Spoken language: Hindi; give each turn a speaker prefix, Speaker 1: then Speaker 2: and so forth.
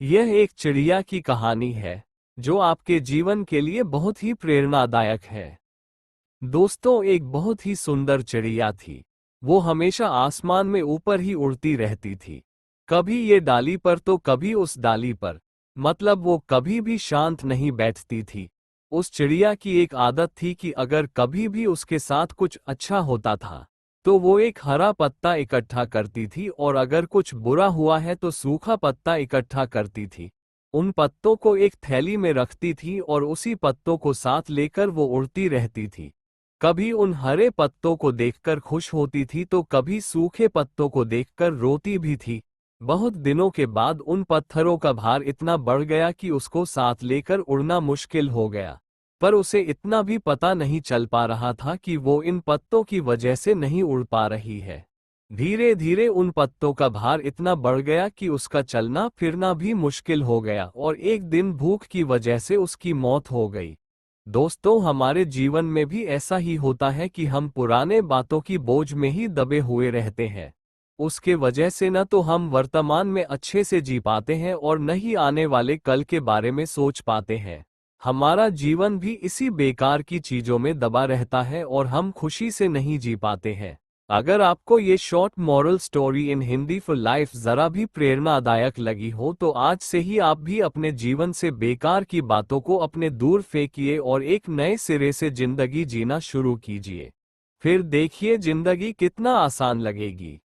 Speaker 1: यह एक चिड़िया की कहानी है जो आपके जीवन के लिए बहुत ही प्रेरणादायक है। दोस्तों, एक बहुत ही सुंदर चिड़िया थी। वो हमेशा आसमान में ऊपर ही उड़ती रहती थी, कभी ये डाली पर तो कभी उस डाली पर। मतलब वो कभी भी शांत नहीं बैठती थी। उस चिड़िया की एक आदत थी कि अगर कभी भी उसके साथ कुछ अच्छा होता था तो वो एक हरा पत्ता इकट्ठा करती थी, और अगर कुछ बुरा हुआ है तो सूखा पत्ता इकट्ठा करती थी। उन पत्तों को एक थैली में रखती थी और उसी पत्तों को साथ लेकर वो उड़ती रहती थी। कभी उन हरे पत्तों को देखकर खुश होती थी तो कभी सूखे पत्तों को देखकर रोती भी थी। बहुत दिनों के बाद उन पत्थरों का भार इतना बढ़ गया कि उसको साथ लेकर उड़ना मुश्किल हो गया। पर उसे इतना भी पता नहीं चल पा रहा था कि वो इन पत्तों की वजह से नहीं उड़ पा रही है। धीरे धीरे उन पत्तों का भार इतना बढ़ गया कि उसका चलना फिरना भी मुश्किल हो गया, और एक दिन भूख की वजह से उसकी मौत हो गई। दोस्तों, हमारे जीवन में भी ऐसा ही होता है कि हम पुराने बातों की बोझ में ही दबे हुए रहते हैं। उसके वजह से न तो हम वर्तमान में अच्छे से जी पाते हैं और न ही आने वाले कल के बारे में सोच पाते हैं। हमारा जीवन भी इसी बेकार की चीजों में दबा रहता है और हम खुशी से नहीं जी पाते हैं। अगर आपको ये short moral story in Hindi for life जरा भी प्रेरणादायक लगी हो तो आज से ही आप भी अपने जीवन से बेकार की बातों को अपने दूर फेंकिए और एक नए सिरे से जिंदगी जीना शुरू कीजिए। फिर देखिए जिंदगी कितना आसान लगेगी।